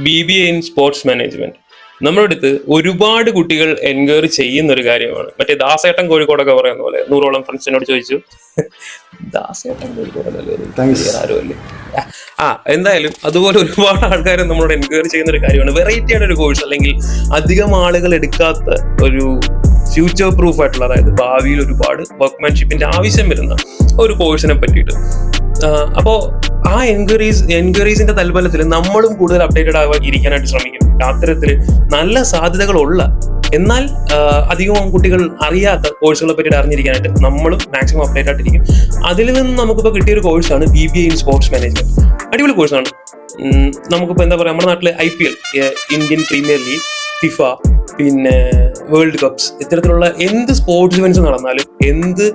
BBA in sports management നമ്മുടെ അടുത്ത് ഒരുപാട് കുട്ടികൾ എൻക്വയറി ചെയ്യുന്ന ഒരു കാര്യമാണ്. മറ്റേ ദാസേട്ടൻ കോഴിക്കോടൊക്കെ പറയുന്ന പോലെ 100ഓളം ഫ്രണ്ട്സിനോട് ചോദിച്ചു. ദാസേട്ടൻ കോഴിക്കോടല്ലേ ആരുമല്ലേ. എന്തായാലും അതുപോലെ ഒരുപാട് ആൾക്കാർ നമ്മളോട് എൻക്വയറി ചെയ്യുന്ന ഒരു കാര്യമാണ്. വെറൈറ്റി ആയിട്ട് ഒരു കോഴ്സ്, അല്ലെങ്കിൽ അധികം ആളുകൾ എടുക്കാത്ത ഒരു ഫ്യൂച്ചർ പ്രൂഫ് ആയിട്ടുള്ള, അതായത് ഭാവിയിൽ ഒരുപാട് വർക്ക്മാൻഷിപ്പിന്റെ ആവശ്യം വരുന്ന ഒരു കോഴ്സിനെ പറ്റിയിട്ട്. അപ്പോൾ ആ എൻക്വയറീസിന്റെ തൽഫലത്തിൽ നമ്മളും കൂടുതൽ അപ്ഡേറ്റഡ് ഇരിക്കാനായിട്ട് ശ്രമിക്കും. അത്തരത്തിൽ നല്ല സാധ്യതകളുള്ള എന്നാൽ അധികം കുട്ടികൾ അറിയാത്ത കോഴ്സുകളെ പറ്റിയിട്ട് അറിഞ്ഞിരിക്കാനായിട്ട് നമ്മളും മാക്സിമം അപ്ഡേറ്റ് ആയിട്ടിരിക്കും. അതിൽ നിന്ന് നമുക്കിപ്പോൾ കിട്ടിയൊരു കോഴ്സാണ് BBA in സ്പോർട്സ് മാനേജ്മെന്റ്. അടിപൊളി കോഴ്സാണ്. നമുക്കിപ്പോൾ എന്താ പറയുക, നമ്മുടെ നാട്ടിൽ IPL, Indian premier league, FIFA, പിന്നെ വേൾഡ് കപ്സ്, ഇത്തരത്തിലുള്ള എന്ത് സ്പോർട്സ് ഇവന്റ്സ് നടന്നാലും, എന്ത്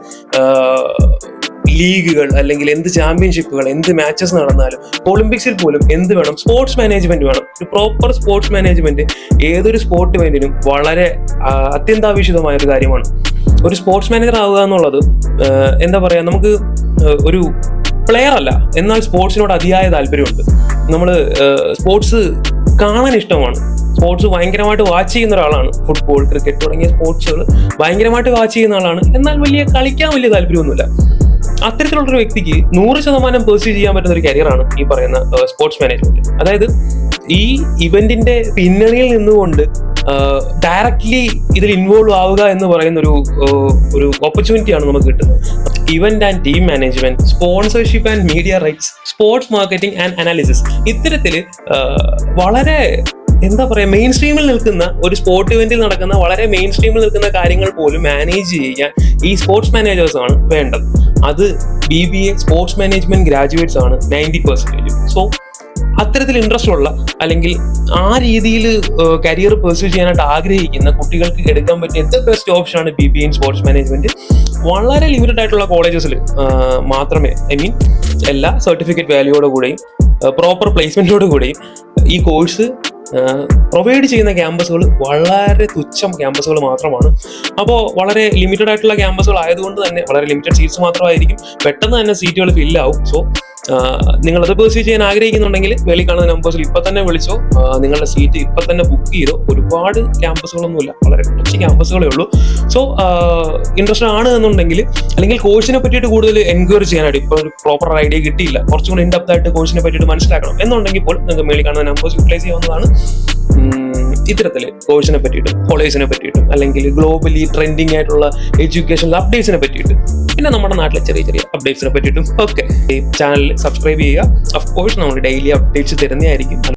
ലീഗുകൾ അല്ലെങ്കിൽ എന്ത് ചാമ്പ്യൻഷിപ്പുകൾ, എന്ത് മാച്ചസ് നടന്നാലും, ഒളിമ്പിക്സിൽ പോലും എന്ത് വേണം, സ്പോർട്സ് മാനേജ്മെന്റ് വേണം. ഒരു പ്രോപ്പർ സ്പോർട്സ് മാനേജ്മെന്റ് ഏതൊരു സ്പോർട്ട് ഇവന്റിനും വളരെ അത്യന്താപേക്ഷിതമായ ഒരു കാര്യമാണ്. ഒരു സ്പോർട്സ് മാനേജർ ആവുക എന്നുള്ളത് എന്താ പറയാ, നമുക്ക് ഒരു പ്ലെയർ അല്ല, എന്നാൽ സ്പോർട്സിനോട് അതിയായ താല്പര്യമുണ്ട്. നമ്മൾ സ്പോർട്സ് കാണാൻ ഇഷ്ടമാണ്, സ്പോർട്സ് ഭയങ്കരമായിട്ട് വാച്ച് ചെയ്യുന്ന ഒരാളാണ്. ഫുട്ബോൾ, ക്രിക്കറ്റ് തുടങ്ങിയ സ്പോർട്സുകൾ ഭയങ്കരമായിട്ട് വാച്ച് ചെയ്യുന്ന ആളാണ്. എന്നാൽ കളിക്കാൻ വലിയ താല്പര്യമൊന്നുമില്ല. അത്തരത്തിലുള്ളൊരു വ്യക്തിക്ക് 100% പെർസ്യൂ ചെയ്യാൻ പറ്റുന്ന ഒരു കരിയറാണ് ഈ പറയുന്ന സ്പോർട്സ് മാനേജ്മെന്റ്. അതായത് ഈ ഇവന്റിന്റെ പിന്നണിയിൽ നിന്നുകൊണ്ട് ഡയറക്ട്ലി ഇതിൽ ഇൻവോൾവ് ആവുക എന്ന് പറയുന്ന ഒരു ഓപ്പർച്യൂണിറ്റിയാണ് നമുക്ക് കിട്ടുന്നത്. Event and team management, sponsorship and media rights, sports marketing and analysis, ഇത്തരത്തില് വളരെ എന്താ പറയാ, മെയിൻ സ്ട്രീമിൽ നിൽക്കുന്ന ഒരു സ്പോർട്ട് ഇവന്റിൽ നടക്കുന്ന വളരെ മെയിൻ സ്ട്രീമിൽ നിൽക്കുന്ന കാര്യങ്ങൾ പോലും മാനേജ് ചെയ്യാൻ ഈ സ്പോർട്സ് മാനേജേഴ്സ് ആണ് വേണ്ടത്. അത് BBA സ്പോർട്സ് മാനേജ്മെന്റ് ഗ്രാജുവേറ്റ്സ് ആണ് 90%. സോ അത്തരത്തിൽ ഇൻട്രസ്റ്റ് ഉള്ള, അല്ലെങ്കിൽ ആ രീതിയിൽ കരിയർ പെർസ്യൂ ചെയ്യാനായിട്ട് ആഗ്രഹിക്കുന്ന കുട്ടികൾക്ക് എടുക്കാൻ പറ്റിയ ബെസ്റ്റ് ഓപ്ഷനാണ് BBA in സ്പോർട്സ് മാനേജ്മെന്റ്. വളരെ ലിമിറ്റഡ് ആയിട്ടുള്ള കോളേജസിൽ മാത്രമേ, എല്ലാ സർട്ടിഫിക്കറ്റ് വാല്യൂയോടെ കൂടെയും പ്രോപ്പർ പ്ലേസ്മെന്റോട് കൂടെയും ഈ കോഴ്സ് പ്രൊവൈഡ് ചെയ്യുന്ന ക്യാമ്പസുകൾ വളരെ തുച്ഛം ക്യാമ്പസുകൾ മാത്രമാണ്. അപ്പോൾ വളരെ ലിമിറ്റഡ് ആയിട്ടുള്ള ക്യാമ്പസുകൾ ആയതുകൊണ്ട് തന്നെ വളരെ ലിമിറ്റഡ് സീറ്റ്സ് മാത്രമായിരിക്കും. പെട്ടെന്ന് തന്നെ സീറ്റുകൾ ഫില്ലാവും. സോ നിങ്ങളത് പെർസ്യൂ ചെയ്യാൻ ആഗ്രഹിക്കുന്നുണ്ടെങ്കിൽ വെളി കാണുന്ന നമ്പേഴ്സിൽ ഇപ്പം തന്നെ വിളിച്ചോ, നിങ്ങളുടെ സീറ്റ് ഇപ്പം തന്നെ ബുക്ക് ചെയ്തോ. ഒരുപാട് ക്യാമ്പസുകളൊന്നുമില്ല, വളരെ കുറച്ച് ക്യാമ്പസുകളേ ഉള്ളൂ. സോ ഇൻട്രസ്റ്റഡ് ആണ് എന്നുണ്ടെങ്കിൽ, അല്ലെങ്കിൽ കോഴ്സിനെ പറ്റിയിട്ട് കൂടുതൽ എൻക്വയറി ചെയ്യാനായിട്ട് ഇപ്പോൾ ഒരു പ്രോപ്പർ ഐഡിയ കിട്ടിയില്ല, കുറച്ചും കൂടി ഇൻഡെപ്ത് ആയിട്ട് കോഴ്സിനെ പറ്റിയിട്ട് മനസ്സിലാക്കണം എന്നുണ്ടെങ്കിൽ പോലും നിങ്ങൾക്ക് മേളിൽ കാണുന്ന നമ്പേഴ്സ് യൂട്ടിലൈസ് ചെയ്യാവുന്നതാണ്. ഇത്തരത്തില് കോഴ്സിനെ പറ്റിയിട്ടും കോളേജിനെ പറ്റിയിട്ടും, അല്ലെങ്കിൽ ഗ്ലോബലി ട്രെൻഡിങ് ആയിട്ടുള്ള എഡ്യൂക്കേഷണൽ അപ്ഡേറ്റ്സിനെ പറ്റിയിട്ടും, പിന്നെ നമ്മുടെ നാട്ടിലെ ചെറിയ ചെറിയ അപ്ഡേറ്റ്സിനെ പറ്റിയിട്ടും ഒക്കെ ഈ ചാനൽ സബ്സ്ക്രൈബ് ചെയ്യുക. ഓഫ് കോഴ്സ് നമ്മൾ ഡെയിലി അപ്ഡേറ്റ്സ് തരുന്നതായിരിക്കും.